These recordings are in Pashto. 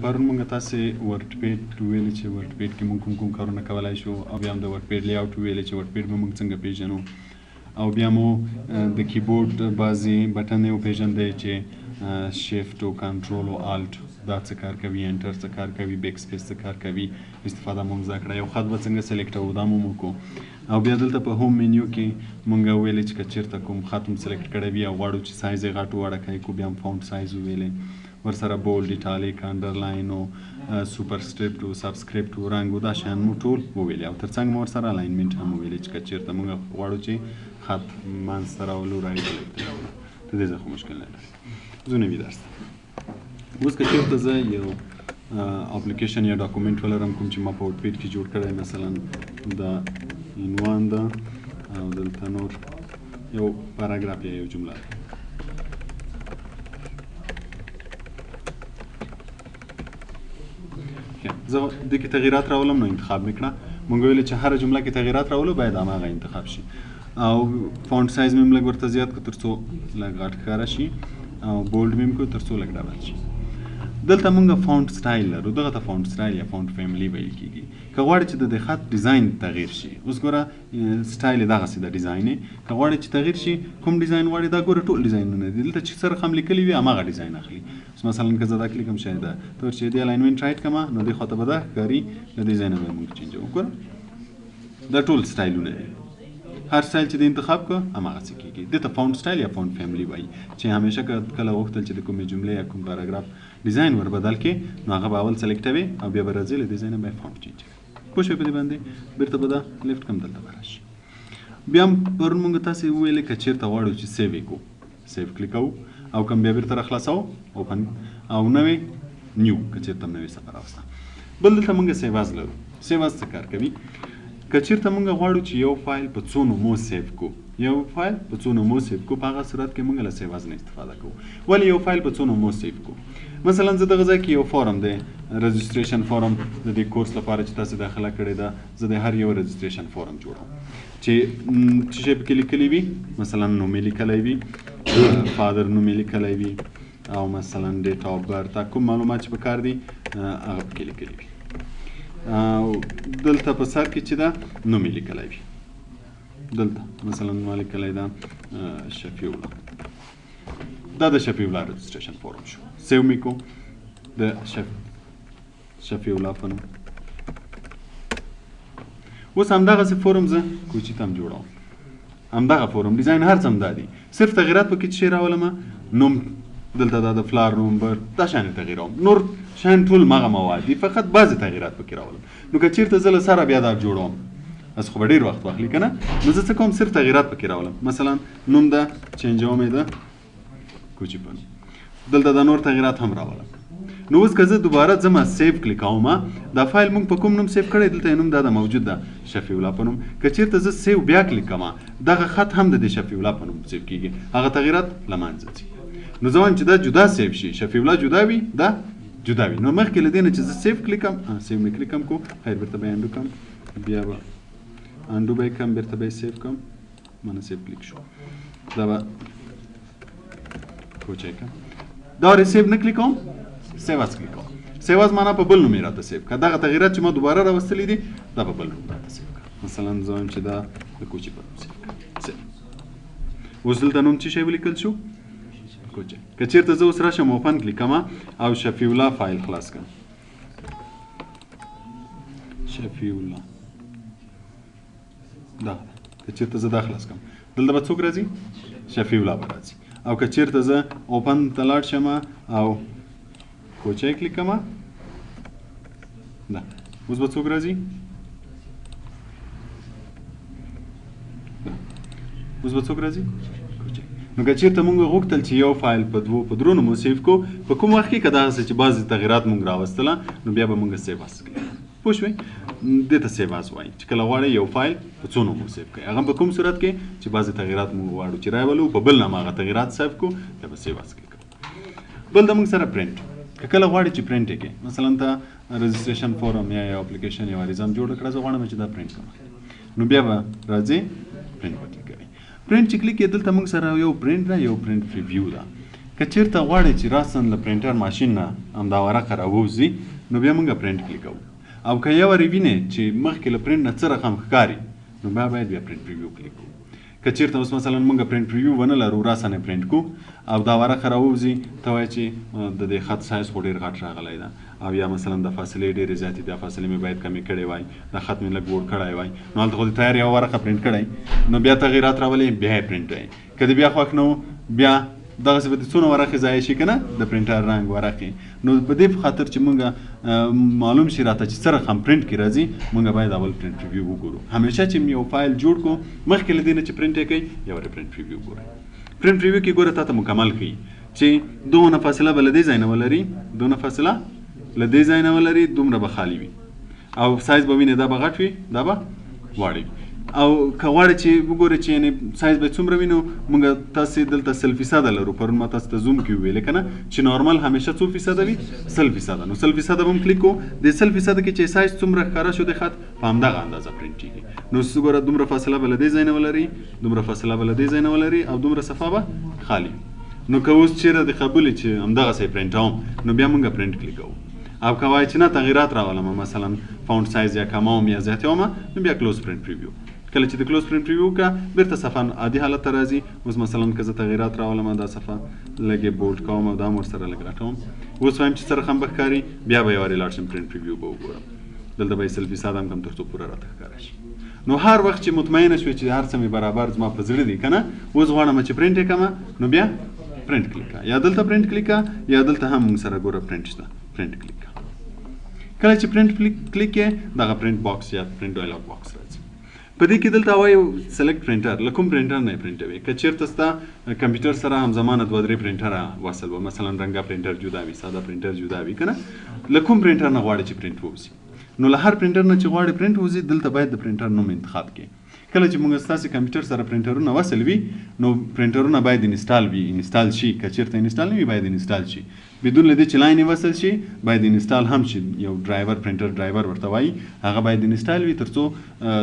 پرون موږ تاسې ورډپیډ ویلې چې ورډپیډ کې موږ کوم کارونه کولای شو او بیا هم د ورډپیډ لیاوټ ویلې چې ورډپیډ به موږ څنګه پیژنو او بیا مو د کیبورډ بعضې بټنې وپېژندی چې شیفټ او کنټرول او آلټ دا څه کار کوي، انټر څه کار کوي، بیک سپیس څه کار کوي، استفاده مو زده کړه. یو خط به څنګه سلیکټوو دا مو وکړو. او بیا دلته په هوم مینیو کې مونږ ویلې چې که چېرته کوم خط مو سلیکټ کړی وي او غواړو چې سایز یې غټ وړکی کړو بیا هم فونټ سایز وویلې، ورسره بولډ، ایټالیک، انډرلاین او سوپرسکرپټ او سبسکرپټ او رنګ او دا شیان مو ټول وویلې او تر څنګ مو ورسره الاینمنټ هم وویلې چې که چېرته مونږ غواړو چې خط منځ ته راولو رایټ ته راولو د دې څه خو مشکل نه لري. زه نوي درس ته اوس که چېرته زه یو اپلیکیشن یا ډاکومنټ ولرم کوم چې ما په ورډپیډ کې جوړ کړی، مثلا دا عنوان ده او دلته نور یو پاراګراف یا یو جمله ده. زه دې کې تغییرات راولم نو انتخاب مې کړه. مونږ ویلې چې هره جمله کې تغییرات راولو باید هماغه انتخاب شي او فونټ سایز مې هم لږ ورته زیات کړو تر څو لږ غټ ښکاره شي او بولډ مې هم کړو تر څو لږ ډبل شي. دلته مونږ فونټ سټایل لرو، دغه ته فونټ سټایل یا فونټ فیملی ویل کېږي. که غواړې چې د دې خط ډیزاین تغییر شي، اوس ګوره سټایل یې دغسې ده ډیزاین یې، که غواړې چې تغییر شي کوم ډیزاین غواړې دا ګوره ټول ډیزاینونه دي، دلته چې سره هم لیکلي وي هماغه ډیزاین اخلي. اوس مثلا که زه دا کلیکم شاید ده ته چې دې الاینمنټ رایټ کړمه نو دې خواته به دا ښکاري، د ډیزاین به مونږ چینجوو. ګوره دا ټول سټایلونه دي، هر سټایل چې د انتخاب کړه هماغسې کېږي. دې ته فونټ سټایل یا فونټ فیملی وایي چې همیشه کله غوښتل چې د کومې جملې یا کوم پاراګراف ډیزاین ور بدل کړي نو هغه به اول سلیکټوي او بیا به راځي له ډیزاینه به فونټ چینجوي. پوه شوې په دې باندې؟ بیرته به دا لیفټ کم دلته به راشي. بیا هم پرون مونږ تاسې وویلې که چېرته غواړو چې سیو یې کړو، سیو کلیک کوو او کوم بیا بیرته راخلاصوو اوپن او نوې نیو که چېرته نوې صفحه راوسته. بل دلته مونږ سیواز لرو. سیواز څه کار کوي؟ که چېرته مونږ غواړو چې یو فایل په څو نومو سیو کړو، یو فایل په څو نومو سیو کړو، په هغه صورت کې مونږ له سیواز نه استفاده کوو. ولې یو فایل په څو نومو سیو کړو؟ مثلا زه دغه ځای کې یو فارم دی، رجسټریشن فارم د دې کورس لپاره چې تاسې داخله کړې ده، زه د هر یو رجسټریشن فارم جوړوم چې څه شی پکې لیکلی وي، مثلا نوم یې لیکلی وي، فادر نوم یې لیکلی وي او مثلا ډیټ آف برث، کوم معلومات چې پکار دي هغه پکې لیکلی وي. دلته په سر کې چې ده نوم یې لیکلی وي، دلته مثلا ما لیکلی ده شفیع الله، دا د شفیع الله رجسټریشن فارم شو. سیو مې کو د شفیع الله په نوم. اوس همدغسې فورم زه کوچي ته هم جوړوم، همدغه فورم ډیزاین هر څه همدا دي، صرف تغییرات پکې څه شی راولمه، نوم دلته دا د فلار نوم بر دا شیان یې تغییروم، نور شیان ټول مغه مواد دي، فقط بعضې تغییرات پکې راولم. نو که چېرته زه له سره بیا دا جوړوم از خو به ډېر وخت واخلي که نه، نو زه څه کوم صرف تغییرات پکې راولم. مثلا نوم ده چینجوم یې ده کوچي په نوم، دلته دا نور تغییرات هم راولم. نو اوس که زه دوباره ځم سیو کلیکوم، دا فایل مونږ په کوم نوم سیو کړی، دلته یې نوم دا موجود ده شفیع الله په نوم. که چېرته زه سیو بیا کلیک کوم دغه خط هم د دې شفیع الله په نوم سیو کېږي، هغه تغییرات له منځه ځي. نو زه وایم چې دا جدا سیو شي، شفیع الله جدا وي، دا جدا وي. نو مخکې له دې نه چې زه سیو کلیکم، سیو مې کلیک هم کو، خیر بیرته به یې انډو کم، بیا به انډو به یې کم، بیرته به یې سیو کم، منه سیو کلیک شو، دا به کوچی کم، دا ریسیو نه کلیکوم، سیواز کلیکوم. سیواز معنا په بل نوم یې راته سیو کړه، دغه تغییرات چې ما دوباره راوستلي دي دا په بل نوم راته سیو کړه. مثلا زه وایم چې دا د کوچي په نوم سیو کړه، سیو. اوس دلته نوم څه شی ولیکل شو؟ کوچی. که چېرته زه اوس راشم اوپن کلیکم او شفیع الله فایل خلاص کړم، شفیع الله دا که چېرته زه دا خلاص کړم دلته به څوک راځي؟ شفیع الله به راځي. او که چېرته زه اوپن ته لاړ شم او کوچی کلیک کړم دا اوس به څوک راځي؟ اوس به څوک راځي؟ کوچی. نو که چېرته مونږ غوښتل چې یو فایل په دوو په درو نومو سیو کړو، په کوم وخت کې که دغسې چې بعضې تغییرات مونږ راوستله نو بیا به مونږ سیواز کړو. پوه شوئ؟ دې ته سیواز وایي چې کله غواړئ یو فایل په څو نومو سیو کړئ، هغه په کوم صورت کې چې بعضې تغییرات مونږ غواړو چې راولو، په بل نام هغه تغییرات سیو کړو بیا به سیواز کړو. بل د مونږ سره پرنټ، که کله غواړئ چې پرنټ یې کړئ، مثلا ته رجسټریشن فارم یا یو اپلیکیشن یو عریضه جوړه کړه، زه غواړم چې دا پرنټ کړم، نو بیا به راځئ پرنټ به کلیک کوئ. پرنټ چې کلیک یې دلته مونږ سره یو پرنټ ده یو پرنټ پریویو ده. که چیرته غواړئ چې راسن له پرینټر ماشین نه همدا ورقه راووځي نو بیا موږ پرینټ کلیکو او که یو وارې وینئ چې مخکې له پرینټ نه څه رقم ښکاري نو بیا باید بیا پرینټ پریویو کلیک کړو. که چیرته اوس مثلا موږ پرینټ پریویو ونه لرو راسنه پرینټ کو او دا ورقه راووځي ته وایي چې د دې خط سایز خو ډېر غټ راغلی ده او یا مثلا د فاصلې ډېرې زیاتې دي فاصلې مې باید کمې کړې وای دا خط مې لږ وړ کړی وای نو هلته خو د تیار یوه ورقه پرینټ کړی نو بیا تغیرات راولئ بیا یې پرینټ وایي که د بیا خوښ نه و بیا دغسې به د څونه ورقې ضایع شي که نه د پرینټر رنګ ورقې نو په دې په خاطر چې موږ معلوم شي راته چې څه رقم پرینټ کې راځي موږ باید اول پرینټ ریویو وګورو همیشه چې یو فایل جوړ کړو مخکې له دې نه چې پرینټ یې کوي یو پرینټ ریویو ګورئ پرینټ ریویو کې ګوره تاته مکمل ښیي چې دونه فاصله به له دې ځای نه ولري دونه فاصله له دې ځای نه ولري دومره به خالي وي او سایز به وینې دا به غټ وي دا به واړه وي او که غواړئ چې وګورئ چې یعنې سایز به څومره وي نو موږ تاسې دلته 100% لرو پرون ما تاسو ته زوم کې وویلې که نه چې نارمل همیشه څو فیصده وي 100% نو 100% به هم کلیک کوو د 100% کې چې سایز څومره ښکاره شو د خط په همدغه اندازه پرینټېږي نو ګوره دومره فاصله به له دې ځای نه ولري دومره فاصله به له دې ځای نه ولري او دومره صفحه به خالي نو که اوس چېرې د قبولې چې همدغسې پرینټوم نو بیا موږ پرینټ کلیک کوو او که وایي چې نه تغیرات راولم مثلا فاونټ سایز یا کموم یا زیاتوم نو بیا کلوز پرینټ پریویو کله چې د کلوز پرینټ ریویو کا بیرته صفحه عادي حالت ته راځي اوس مثلا که زه تغیرات راولم دا صفحه لږ بولډ کوم او دا هم ورسره لږ راټوم اوس وایم چې څه رقم به ښکاري بیا به یې وارې لاړ شم پرینټ ریویو به وګورم دلته به یې 100% هم کم تر څو پوره راته ښکاره شي نو هر وخت چې مطمئنه شوې چې هر څه مې برابر زما په زړه دي که نه اوس غواړم چې پرینټ یې کړمه نو بیا پرینټ کلیک یا دلته پرینټ کلیک یا دلته هم موږ سره ګوره پرینټ شته پرینټ کلیک کله چې پرینټ کلیک یې دغه پرینټ باکس یا پرینټ ډایلاګ باکس راځي په دې کې دلته وایي سلیکټ پرینټر له کوم پرینټر نه یې پرینټوي که چېرته ستا کمپیوټر سره همزمانه 2-3 پرینټره وصل وه مثلا رنګه پرینټر جدا وي ساده پرینټر جدا وي که نه له کوم پرینټر نه غواړي چې پرینټ ووځي نو له هر پرینټر نه چې غواړي پرینټ ووځي دلته باید د پرینټر نوم انتخاب کړي کله چې موږ ستاسې کمپیوټر سره پرینټرونه وصل وي نو پرینټرونه باید انسټال شي که چېرته انسټال نه وي باید انسټال شي بدون له دې چې لاین یې وصل شي باید انسټال هم شي یو ډرایور پرینټر ډرایور ورته وایي هغه باید انسټال وي تر څو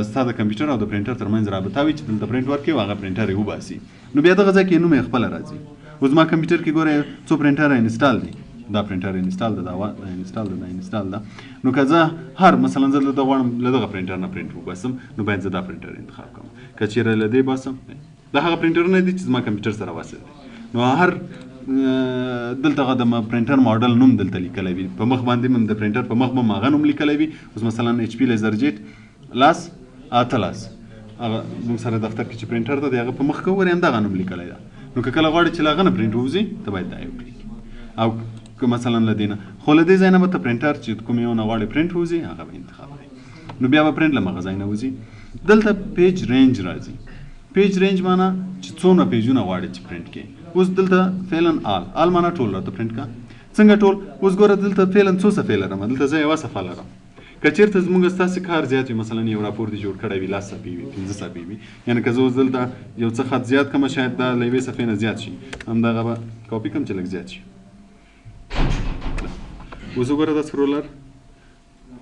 ستا د کمپیوټر او د پرینټر ترمنځ رابطه وي چې دلته پرینټ ورکړي او هغه پرینټر یې وباسي نو بیا دغه ځای کې نوم یې خپله راځي اوس زما کمپیوټر کې ګوره څو پرینټره انسټال دي دا پرینټر انسټال ده دا انسټال ده نو که زه هر مثلا زه دلته غواړم له دغه پرینټر نه پرینټ وباسم نو باید زه دا پرینټر انتخاب کړم که چېرې له دې باسم دا هغه پرینټرونه دي چې زما کمپیوټر سره وصل دي نو هر دلته د پرینټر ماډل نوم دلته لیکلی وي په مخ باندې هم د پرینټر په مخ به هم هغه نوم لیکلی وي اوس مثلا HP لیزر جیټ 8 هغه موږ سره دفتر کې چې پرینټر ده د هغه په مخ کې ورې همدغه نوم لیکلی ده نو که کله غواړې چې له هغه نه پرینټ ووځي ته باید دا یې وکړي او که مثلا له دې نه خو له دې ځای نه به ته پرینټر چې کوم یو نه غواړې پرینټ ووځي هغه به انتخاب کړي نو بیا به پرینټ له هغه ځای نه وځي دلته پیج رینج راځي پیج رینج معنا چې څومره پیجونه غواړي چې پرینټ کړي اوس دلته فعلا آل معنا ټول راته پرینټ کا څنګه ټول اوس ګوره دلته فعلا څو صفحې لرم دلته زه یوه صفحه لرم که چېرته زموږ ستاسې کار زیات وي مثلا یو راپور دې جوړ کړی وي 10 صفحې وي 15 صفحې وي یعنې که زه اوس دلته یو څه خط زیات کړمه شاید دا له یوې صفحې نه زیات شي همدغه به کاپي کړم چې لږ زیات شي اوس وګوره دا سکرولر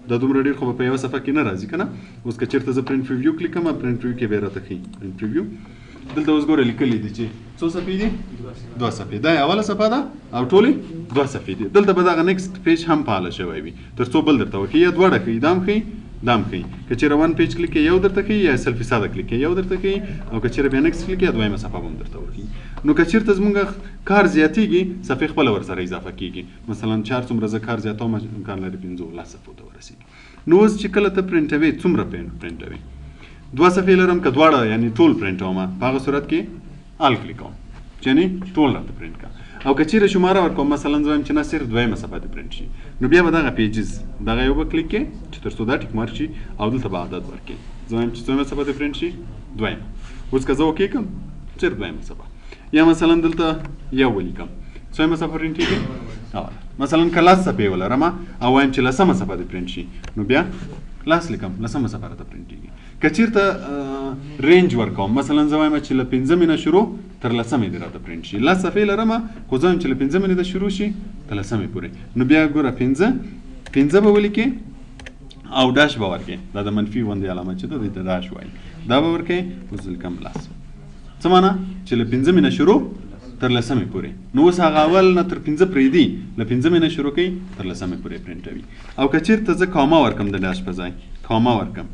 دا دومره ډېر خو به په یوه صفحه کې نه راځي که نه اوس که چېرته زه پرینټ پریویو کلیک کړم پرینټ پریویو کې به یې راته ښیي پرینټ پریویو دلته اوس ګوره لیکلي دي چې څو صفحې دي 2 صفحې دا اوله صفحه ده او ټولې 2 صفحې دي دلته به دغه نیکسټ پیج هم فعاله شوی وي تر څو بل درته وښیي یا دواړه ښیي دا هم ښیي دا هم ښیي که چېرې 1 پیج کلیک یې یو درته ښیي یا 100% کلیک یې یو درته ښیي او که چېرې بیا نیکسټ کلیک یې دویمه صفحه به هم درته وښیي نو که چېرته زموږ کار زیاتېږي صفحې خپله ورسره اضافه کېږي مثلا 4 څومره زه کار زیاتوم امکان لري 15 صفحو ته ورسېږي نو اوس چې کله ته پرینټوې څومره پرینټوې 2 صفحې لرم که دواړه یعنې ټول پرینټوم په هغه صورت کې آل کلیک کوم یعنې ټول راته پرینټ کا او که چېرې شماره ورکوم مثلا زه وایم چې نه صرف دویمه صفحه دې پرینټ شي نو بیا به دغه پیجز دغه یو به کلیک کړې چې تر څو دا ټیک مارک شي او دلته به عدد ورکړې زه وایم چې څومره صفحه دې پرینټ شي دویمه اوس که زه اوکې کړم صرف دویمه صفحه یا مثلا دلته یو ولیکم څومره صفحه پرینټېږي اوله مثلا که 10 صفحې ولرم او وایم چې 10مه صفحه دې پرینټ شي نو بیا 10 لیکم 10مه صفحه راته پرینټېږي که چېرته رینج ورکوم مثلا زه وایم چې له 5مې نه شروع تر 10مې دې راته پرینټ شي 10 صفحې لرم خو زه وایم چې له 5مې نه شروع شي تر 10مې پورې نو بیا ګوره 5 به ولیکې او ډاش به ورکې دا د منفي غوندې علامه چې ده دې ته ډاش وایي دا به ورکې اوس لیکم 10 څه معنا چې له 5مې نه شروع تر لسمې پورې. نو اوس هغه اول نه تر 15 پرېږدي، له 15 نه شروع کوي تر لسمې پورې پرنټوي. او که چېرته زه کاما ورکم د ډاش په ځای کاما ورکم،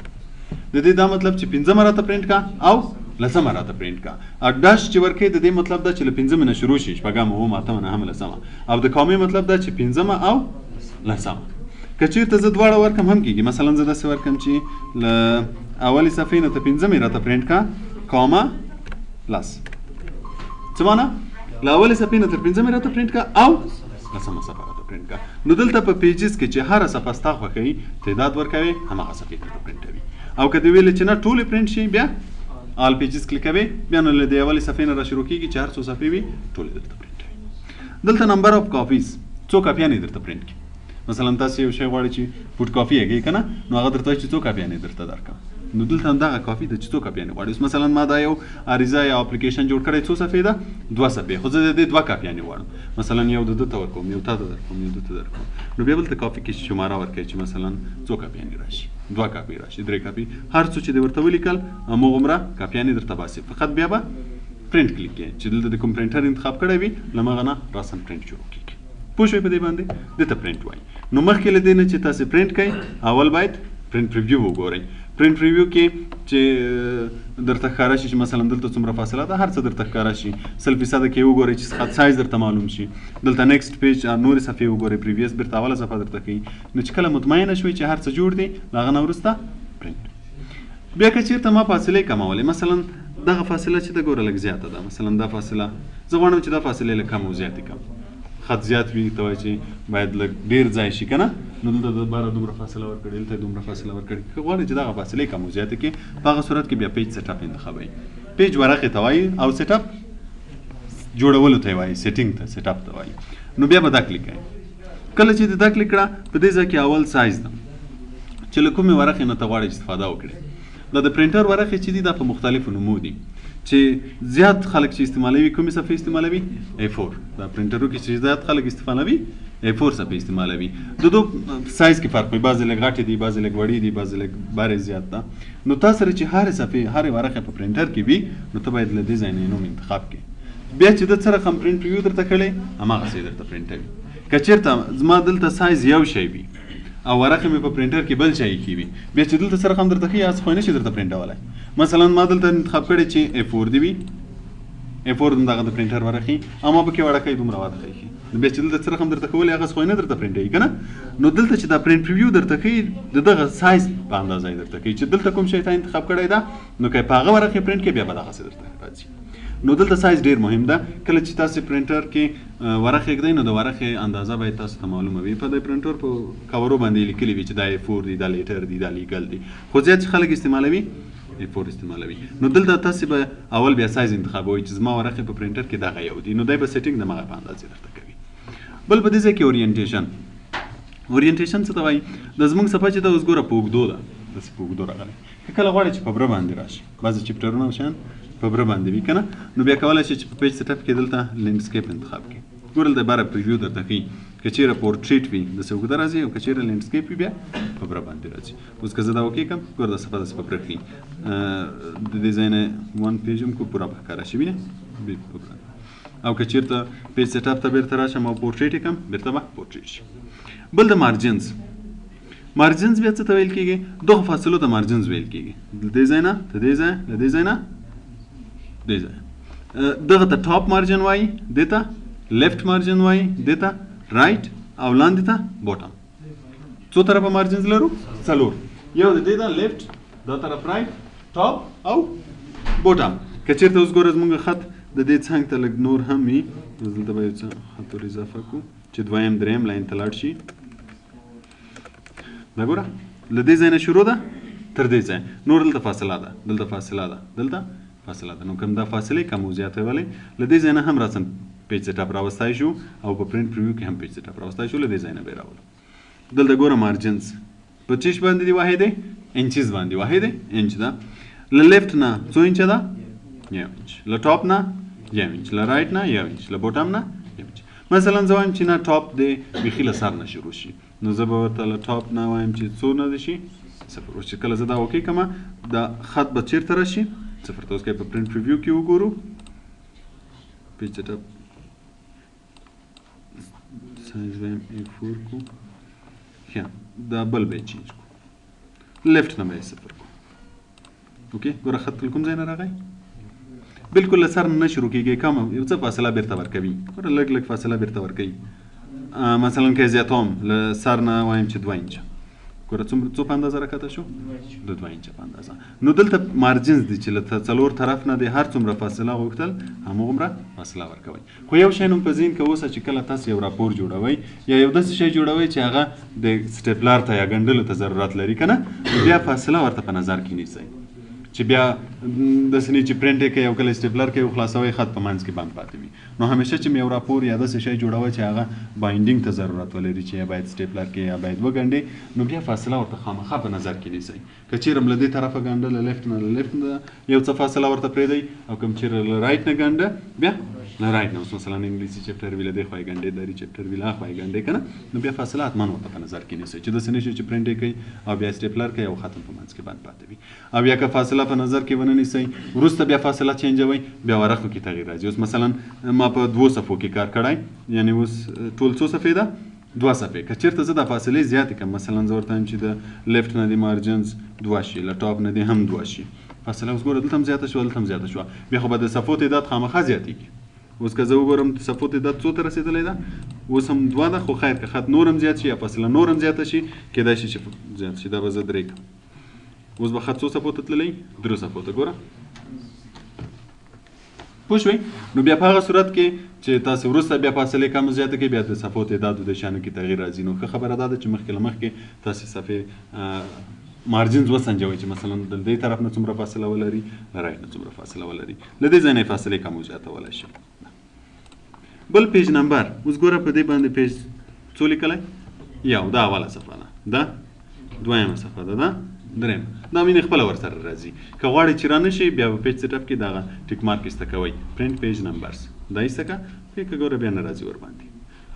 د دې دا مطلب چې 15 راته پرنټ کا او لسمه راته پرنټ کا. او ډاش چې ورکوي د دې مطلب دا چې له 15 نه شروع شي، شپږم، اووم، اتمه، نهمه، لسمه. او د کامې مطلب دا چې 15 او لسمه. که چېرته زه دواړه ورکم هم کېږي. مثلا زه داسې ورکم چې له اولې صفحې نه ته 15 راته پرنټ کا کاما لس. څه معنا؟ له اولې صفحې نه تر 15 راته پرنټ کا او لسمه صفحه راته پرنټ کا. نو دلته په پیجز کې چې هره صفحه ستا خوښوي تعداد ورکوي، هماغه صفحې ته پرنټوي. او که دې ویلې چې نه ټولې پرنټ شي، بیا آل پیجز کلیکوي، بیا نو له دې اولې صفحې نه را شروع کېږي چې هر څو صفحې وي ټولې درته پرنټوي. دلته نمبر اف کاپیز، څو کاپیانې درته پرنټ کړي. مثلا تاسو یو شی غواړئ چې فوټ کاپي یې کوي که نه، نو هغه درته وایي چې څو کاپیانې درته درکړم. نو دلته همدغه کافي ده چې څو کاپیانې غواړئ. اوس مثلا ما دا یو عریضه یا اپلیکیشن جوړ کړی، څو صفحې ده؟ 2 صفحې، خو زه د دې 2 کاپیانې غواړم. مثلا یو د ده ته ورکوم، یو تا ته درکوم، یو ده ته درکوم. نو بیا بلته کافي کې شماره ورکوي چې مثلا څو کاپیانې راشي، 2 کاپي راشي، 3 کاپي، هر څو چې دې ورته ولیکل همغومره کاپیانې درته باسي. فقط بیا به پرنټ کلیک کوي چې دلته د کوم پرنټر انتخاب کړی وي، له هغه نه راسم پرنټ شروع کېږي. پوه شوئ په دې باندې؟ دې ته پرنټ وایي. نو مخکې له دې نه چې تاسې پرنټ کوئ، اول باید پرنټ پریویو وګورئ. پرنټ پریویو کې چې درته ښکاره شي چې مثلا دلته څومره فاصله ده، هر څه درته ښکاره شي. 100% کې وګورئ چې خط سایز درته معلوم شي. دلته نیکسټ پیج نورې صفحې وګورئ، پریویس بیرته اوله صفحه درته ښیي. نو چې کله مطمئنه شوئ چې هر څه جوړ دي، له هغه نه وروسته پرنټ. بیا که چېرته ما فاصلې کمولې، مثلا دغه فاصله چې ده ګوره لږ زیاته ده، مثلا دا فاصله زه غواړم چې دا فاصلې لږ کم او زیاتې کړم. خط زیات وي ته وایي چې باید لږ ډېر ځای شي که نه، نو دلته د باره دومره فاصله ورکړې، دلته دومره فاصله ورکړې. که غواړئ چې دغه فاصلې کم او زیاتې کړي، په هغه صورت کې بیا پیج سیټ اپ انتخابوئ. پیج ورقې ته وایي او سیټ اپ جوړولو ته یې وایي، سیټینګ ته، سیټ اپ ته وایي. نو بیا به دا کلیک کوئ. کله چې دا کلیک کړه، په دې ځای کې اول سایز ده چې له کومې ورقې نه ته غواړئ استفاده وکړې. دا د پرنټر ورقې چې دي دا په مختلفو نومو دي. چې زیات خلک چې استعمالوي کومې صفحې استعمالوي؟ A4. دا پرنټرو کې چې زیات خلک استعمالوي A4 صفحې استعمالوي. د دو سایز کې فرق وي، بعضې لږ غټې دي، بعضې لږ وړې دي، بعضې لږ بارې زیات ده. نو تا سره چې هرې صفحې هرې ورقې په پرنټر کې وي، نو ته باید له دې ځای نه نوم انتخاب کړې. بیا چې د څه رقم پرنټ پریویو درته کړی، هماغسې درته پرنټوي. که چېرته زما دلته سایز یو شی وي او ورقې مې په پرنټر کې بل شی کې وي، بیا چې دلته څه رقم درته ښیي، هغه خو یې نشي درته پرنټولی. مثلا ما دلته انتخاب کړی چې A4 دی وي، A4 دغه د پرنټر ورقې، او ما پکې وړکۍ دومره واده ښیي. نو بیا چې دلته څه رقم درته ښولی، هغه خو یې نه درته پرنټوي که نه. نو دلته چې دا پرنټ پریویو درته ښیي، د دغه سایز په اندازه یې درته ښیي چې دلته کوم شی تا انتخاب کړی ده، نو که په هغه ورقې پرنټ کړې، بیا به دغسې درته راځي. نو دلته سایز ډیر مهم ده. کله چې تاسو پرنټر کې ورقې ږدئ، نو د ورقې اندازه باید تاسو ته معلومه وي. په د پرنټر په کورو باندې لیکلي وي چې دا A4 دی، دا لیټر دی، دا لیګل دی. خو زیات خلک استعمالوي A4 استعمالوي. نو دلته تاسو به اول بیا سایز انتخابوئ چې زما ورقې په پرنټر کې دغه یو دی، نو دی به سیټینګ دمغه په اندازې درته کوي. بل په دې ځای کې اورینټیشن. اورینټیشن څه ته وایي؟ د زموږ صفحه چې ده اوس ګوره په اوږدو ده، داسې په اوږدو راغلی. که کله غواړئ چې په بره باندې راشي، بعضې چپټرونه او شیان په بره باندې وي که نه، نو بیا کولی شئ چې په پیج سیټ اپ کې دلته لینډسکیپ انتخاب کړئ. ګوره د باره پریویو درته ښیي. که چېرې پورټریټ وي داسې اوږده راځي، او که چېرې لینډسکیپ وي بیا په بره باندې راځي. اوس که زه دا اوکې کړم، ګوره دا صفحه داسې په بره ښیي. د دې ځای نه 1 پیج هم کو پوره په ښکاره شي، وینې په بره. او که چېرته پیج سیټ اپ ته بیرته راشم او پورټریټ یې کړم، بیرته به پورټریټ شي. بل د مارجنز. مارجنز بیا څه ته ویل کېږي؟ دغه فاصلو ته مارجنز ویل کېږي. د دې ځای نه ته دې ځای، له دې ځای نه دې ځای. دغه ته ټاپ مارجن وایي، دې ته لیفټ مارجن وایي، دې ته رایټ، او لاندې ته بوټم. څو طرفه مارجنز لرو؟ 4. یو د دې ده لیفټ، دا طرف رایټ، ټاپ او بوټم. که چېرته اوس ګوره زموږ خط د دې څنګ ته لږ نور هم وي، دلته به یو څه خط ور اضافه کړو چې 2یم 3یم لاین ته لاړ شي. دا ګوره له دې ځای نه شروع ده تر دې ځای، نور دلته فاصله ده، دلته فاصله ده، دلته فاصله ده. نو کوم دا فاصلې کم او زیاتې ولې، له دې ځای نه هم راسم پیج سیټ اپ راوستی شو، او په پرنټ پریویو کې هم پیج سیټ اپ راوستی شو، له دې ځای نه به یې راولو. دلته ګوره مارجنز په چیش باندې دی واحد دی، انچز باندې واحد دی، انچ ده. له لیفټ نه څو انچه ده؟ 1 انچ. له ټاپ نه 1 انچ. له رایټ نه 1 انچ. له بوټم نه 1 انچ. مثلا زه وایم چې نه ټاپ دی بیخي له سر نه شروع شي، نو زه به ورته له ټاپ نه وایم چې څو نه دی شي؟ 0. اوس چې کله زه دا اوکې کړم، دا خط به چېرته راشي؟ 0 ته. اوس که په پرنټ پریویو کې وګورو، پیج سیټ اپ سایز به A4 کو ښه دا بل به یې چینج کو لیفټ نه به یې 0 کو اوکې ګوره خط کوم ځای نه راغی بالکل له سر نه شروع کېږي کم یو څه فاصله بیرته ورکوي ګوره لږ لږ فاصله بیرته ورکوي مثلا که زیاتوم له سر نه وایم چې 2 انچه ګوره څو په اندازه راکته شو د 2 انچه په اندازه نو دلته مارجنز دي چې له څلور طرف نه د هر څومره فاصله غوښتل همغومره فاصله ورکوئ خو یو شی نو په ذهن کې اوسه چې کله تاسو یو راپور جوړوئ یا یو داسې شی جوړوئ چې هغه د سټیپلر ته یا ګنډلو ته ضرورت لري که نه بیا فاصله ورته په نظر کې نیسئ چې بیا داسې نه چې پرنټ یې کوئ او کله سټیپلر کوئ او خلاصوئ خط په منځ کې بند پاتې وي نو همیشه چې مې یو راپور یا داسې شی جوړوئ چې هغه باینډینګ ته ضرورت ولري چې یا باید سټیپلر کې یا باید وګنډې نو بیا فاصله ورته خامخا په نظر کې نیسئ که چیرې له دې طرفه ګنډه له لیفټ نه له لیفټ نه یو څه فاصله ورته پرېږدئ او کوم چیرې له رایټ نه ګنډه بیا له رایټ نه اوس مثلا انګلیسي چپټر وي له دې خوا یې ګنډې دري چپټر وي له هغه خوا یې ګنډې که نه نو بیا فاصله حتما ورته په نظر کې نیسئ چې داسې نه شي چې پرنټ یې کوئ او بیا سټیپلر کوئ او ختم په منځ کې بند پاتې وي او یا که فاصله په نظر کې ونه نیسئ وروسته بیا فاصله چینجوئ بیا ورقو کې تغییر راځي اوس مثلا ما په 2 صفحو کې کار کړی یعنی اوس ټول څو صفحې ده 2 صفحې که چېرته زه د فاصلې زیاتې کړم مثلا زه ورته وایم چې د لیفټ نه د مارجنز 2 شي له ټاپ نه د هم 2 شي فاصله اوس ګوره دلته هم زیاته شوه دلته هم زیاته شوه بیا خو به د صفحو تعداد خامخا زیاتېږي اوس که زه وګورم د صفحو تعداد څو ته رسېدلی ده اوس هم 2 ده خو خیر که خط نور هم زیات شي یا فاصله نور هم زیاته شي کېدای شي چې زیات شي دا به زه 3 کړم اوس به خط څو صفحو ته تللی 3 صفحو ته ګوره پوه شوئ نو بیا په هغه صورت کې چې تاسو وروسته بیا فاصلې کم زیاته کوئ بیا د صفحو تعدادو د شیانو کې تغییر راځي نو ښه خبره دا ده چې مخکې له مخکې تاسې صفحې مارجنز وسنجوئ چې مثلا د دې طرف نه څومره فاصله ولري له رایټ نه څومره فاصله ولري له دې ځای نه یې فاصلې کم زیاتولی شي بل پیج نمبر اوس ګوره په دې باندې پیج څو لیکلی یو دا اوله صفحه ده دا دویمه صفحه ده دا دریم دا مینې خپله ورسره راځي که غواړئ چې رانه شي بیا به پیج سیټ اپ کې دغه ټیک مارک ایسته کوئ پرنټ پیج نمبرز دا ایسته که که ګوره بیا نه راځي ورباندې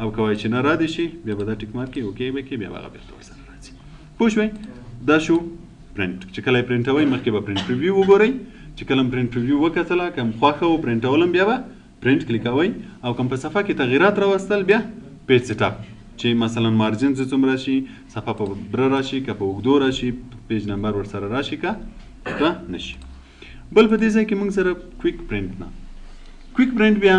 او که وایي چې نه را دې شي بیا به دا ټیک مارک کې اوکې به کې بیا به هغه بېرته ورسره راځي پوه شوئ دا شو پرنټ چې کله یې پرنټوئ مخکې به پرنټ پریویو وګورئ چې کله پرنټ پریویو وکتله که م خوښه و پرنټولم بیا به پرنټ کلیکوئ او که په صفحه کې تغییرات راوستل بیا پیج سیټ اپ چې مثلا مارجنز څومره شي صفحه په بره راشي که په اوږدو راشي پیج نمبر ورسره راشي که نه شي بل په دې ځای کې موږ سره کویک پرنټ نه کویک پرنټ بیا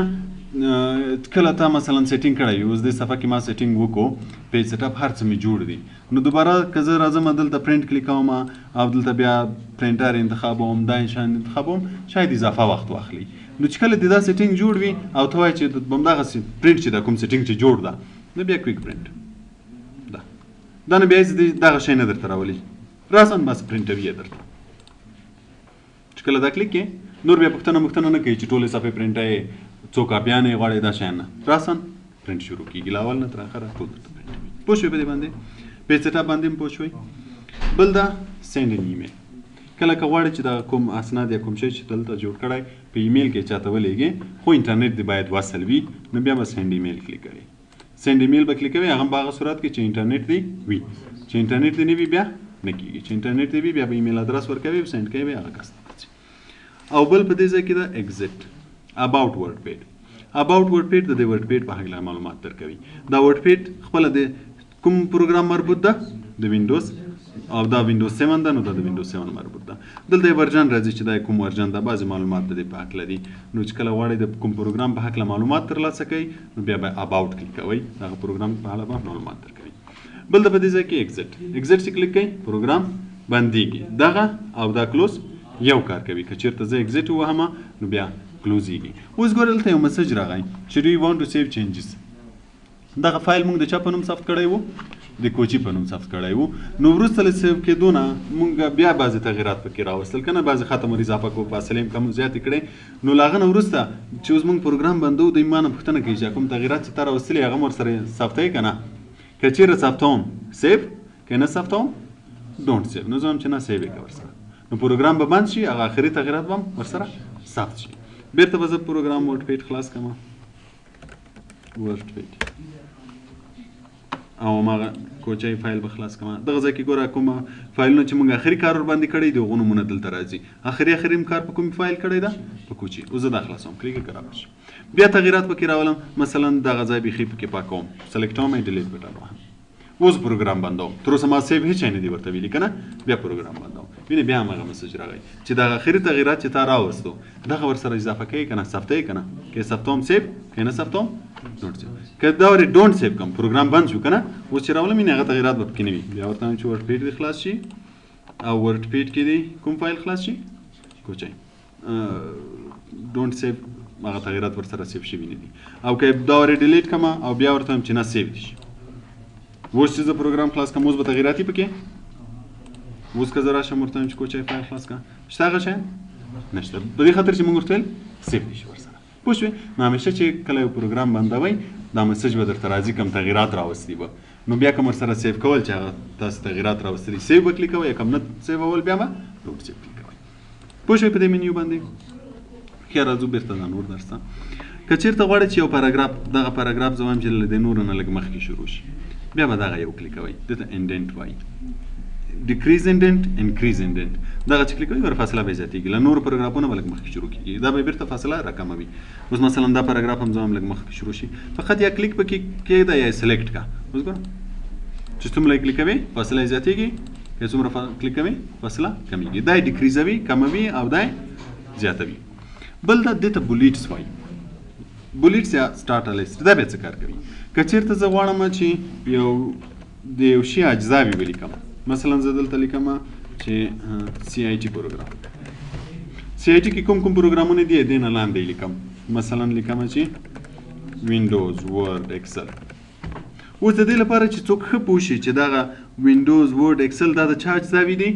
کله تا مثلا سیټینګ کړی اوس دې صفحه کې ما سیټینګ وکړو پیج سیټ اپ هر څه مې جوړ دي نو دوباره که زه راځم دلته پرنټ کلیکوم او دلته بیا پرنټر انتخابوم دا شان انتخابوم شاید اضافه وخت واخلي نو چې کله دې دا سیټینګ جوړ وي او ته وایې چې همدغسې پرنټ چې دا کوم سیټینګ چې جوړ ده نو بیا کویک پرنټ دا نه بیا دغه شی نه درته راولي راسن بس پرنټوي یې درته چې کله دا کلیک کې نور بیا پوښتنه نه کوي چې ټولې صفحې پرنټوي څو کاپیانې غواړئ دا شیان نه راسن پرنټ شروع کېږي له اول نه تر اخره ټول درته پرنټوي پوه شوئ په دې باندې پیج سیټ اپ باندې هم پوه شوئ بل دا سینډ ان ایمیل کله که غواړئ چې دا کوم اسناد یا کوم شی چې دلته جوړ کړی په ایمیل کې چاته ولېږې خو انټرنیټ دې باید وصل وي نو بیا به سینډ ایمیل کلیک کوئ سینډ ایمیل به کلیک کوئ هغه په هغه صورت کې چې انټرنیټ دی وي چې انټرنیټ دی نه وي بیا نه کېږي چې انټرنیټ دی وي بیا به ایمیل ادرس ورکوي سینډ کوي هغه کس ته راځي او بل په دې ځای کې دا ایگزیټ اباوټ ورډ پیډ اباوټ ورډ پیډ د دې ورډ پیډ په هکله معلومات درکوي دا ورډ پیډ خپله د کوم پروګرام مربوط ده د وینډوز او دا وینډوز 7 ده نو دا د وینډوز 7 مربوط ده دلته یې ورژن راځي چې دا کوم ورژن ده بعضې معلومات د دې په هکله دي نو چې کله غواړئ د کوم پروګرام په هکله معلومات ترلاسه کوئ نو بیا به اباوټ کلیک کوئ دغه پروګرام په اړه به معلومات درکوي بل د په دې ځای کې ایگزیټ چې کلیک کوئ پروګرام بندېږي دغه او دا کلوز یو کار کوي که چېرته زه ایگزیټ ووهم نو بیا کلوزیږي اوس ګوره دلته یو مسج راغی چې do you want to save changes دغه فایل موږ د چا په نوم ثبت کړی و د کوچي په نوم ثبت کړی و نو وروسته له سیو کېدو نه موږ بیا بعضې تغیرات پکې راوستل که نه بعضې ختم ور اضافه کړو فاصلې هم کم زیاتې کړې نو له هغه نه وروسته چې اوس موږ پروګرام بندو دوی ما نه پوښتنه کوي چې کوم تغیرات چې تا راوستلي هغه هم ورسره ثبتوي که نه که چېرې ثبتوم سیف که نه ثبتوم ډونټ سیف نو زه هم چې نه سیف یې که ورسره نو پروګرام به بند شي هغه آخري تغیرات به هم ورسره ثبت شي بېرته به زه پروګرام ورډ پیډ خلاص کړم ورډ پیډ او ما کوچای فایل به خلاص کما دغه ځکه ګوره کوم فایلونه چې موږ اخري کار ور باندې کړی دی غو نمونه دلته راځي اخري کار په کوم فایل کړی دا په کوچی او زه دا خلاصوم کلیک کرام شي بیا تغیرات پکې راولم مثلا دغه ځای بيخي پکې پاکوم سلیکټوم ای ډیلیټ بټن وهم اوس پروګرام بندوم تر اوسه ما سیو هیڅ نه دی ورته ویلي کنه بیا پروګرام بندوم ویني بیا هغه مسج راغی چې دا اخري تغیرات چې تا راوستو دغه ور سره اضافه کوي کنه ثبتې کنه کې ثبتوم سیو کنه ثبتوم نوٹ سیو کدا ور ډونټ سیو کوم پروګرام بند شو کنه اوس چې راولم نه هغه تغیرات به پکې نه وي بیا ورته چې ورډ پیډ خلاص شي او ورډ پیډ کې دی کوم فایل خلاص شي کوچای ډونټ سیو هغه تغیرات ور سره سیو شي نه دي او کې دا ور ډیلیټ کما او بیا ورته چې نه سیو دي اوس چې زه پروګرام خلاص کوم اوس به تغیراتي پکې اوس که زه راشم ورته چې کوچای فایل خلاص کړم شته هغه شی نشته په دې خاطر چې موږ ورته سیو دي ورسره پوه شوې نو همیشه چې کله یو پروګرام بندوئ دا مسج به درته راځي کوم تغیرات راوستي به نو بیا کوم ورسره سیو کول چې هغه تاسو تغیرات راوستلي سیو به کلیکوئ یا کوم نه سیوول بیا به ډونټ سیو کلیکوئ پوه شوې په دې منیو باندې ښه راځو بېرته دا نور درس ته که چېرته غواړئ چې یو پاراګراف دغه پاراګراف زه وایم چې له دې نورو نه لږ مخکې شروع شي بیا به دغه یو کلیکوئ دته انډنټ وایي decrease indent increase indent دغه چې کلیکوئ ور فاصله به زیاتېږي له نورو پاراګرافونو به لږ مخکې شروع کېږي دا به بیرته فاصله راکموي اوس مثلا دا پاراګراف هم زه هم لږ مخکې شروع شي فقط یا کلیک پکې کېږده یا سلیکټ کا اوس ګوره چې څومره کلیکوي فاصله زیاتېږي که څومره کلیک کوي فاصله کمیږي دا ډیکریزوي کموي او دا زیاتوي بل دا دته بولیټس وایي بولیټس یا سټارټ لیست دا به څه کار کوي که چېرته زه غواړم چې د یو شي اجزاوي ولیکم مثلا زه دلته لیکم چې سی آی ټي پروګرام سی آی ټي کې کوم کوم پروګرامونه دي دې نه لاندې لیکم مثلا لیکم چې وینډوز ورډ ایکسل اوس د دې لپاره چې څوک ښه پوه شي چې دغه وینډوز ورډ ایکسل دا د چا اجزاوي دي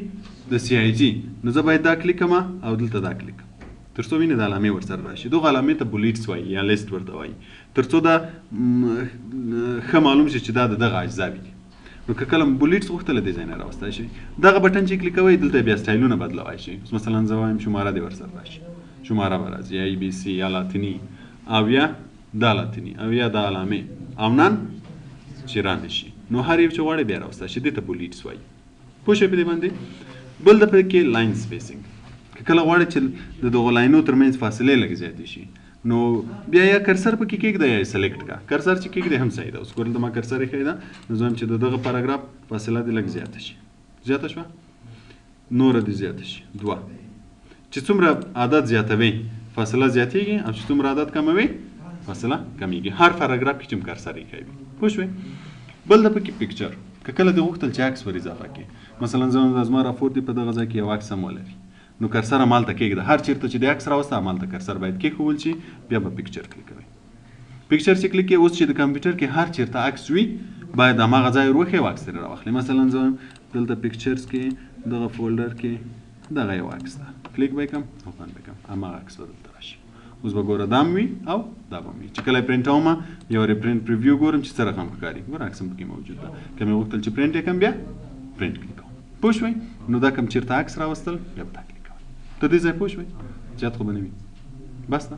د سی آی ټي نو زه باید دا کلیک کړم او دلته دا کلیک تر څو وینې د علامې ورسره راشي دغه علامې ته بولیټس وایي یا لیست ورته وایي تر څو دا ښه معلوم شي چې دا دغه اجزاوي دي نو که کله بولیټس غوښتله دې ځای نه راوستی شي دغه بټن چې کلیکوئ دلته بیا سټایلونه بدلوی شي مثلا زه وایم شماره دې ورسره راشي شماره به راځي ای بي سي یا لاتیني او یا دا لاتیني او یا دا علامې او نن چې راندې شي نو هر یو چې غواړې بیا راوستی شي دې ته بولیټس وایي پوه شوې په دې باندې بل د پکې لاین سپیسینګ که کله غواړې چې د دغو لاینو ترمنځ فاصلې لږ زیاتې شي نو بیا یا کرسر پکې کېږده یا سلیکټ کا کرسر چې کېږدې هم صحیح ده اوس ګوره دما کرسر یې ښی ده نو زه وایم چې دغه پاراګراف فاصله دې لږ زیاته شي زیاته شوه نوره دې زیاته شي 2 چې څومره عدد زیاتوي فاصله زیاتېږي او چې څومره عدد کموي فاصله کمیږي هر پاراګراف کې چې کرسر یې کوي پوه شوې بل د پکې پکچر که کله دې غوښتل چې عکس ور اضافه کړي مثلا زما راپور دی په دغه ځای کې یو عکس هم ولري نو کرسر همالته کېږده هر چېرته چې د عکس راوسته همالته کرسر باید کېښول شي بیا به پکچر کلیکوئ پکچر چې کلیک کوئ اوس چې د کمپیوټر کې هر چېرته عکس وي باید هماغه ځای ور وښیي او عکس ترې راواخلي مثلا زه وایم دلته پکچرز کې دغه فولډر کې دغه یو عکس ده کلیک به یې کړم اوپن به یې کړم هماغه عکس به دلته راشي اوس به ګوره دا هم وي او دا به هم وي چې کله یې پرنټومه یو پرنټ پریویو ګورم چې څه رقم ښکاري ګوره عکس هم پکې موجود ده که مې غوښتل چې پرنټ یې کړم بیا پرنټ کلیکوم پوه شوئ نو دا کوم چېرته عکس راوستل بیا به دا تر دې ځای پوه شوئ زیات خو به نه وي بس ده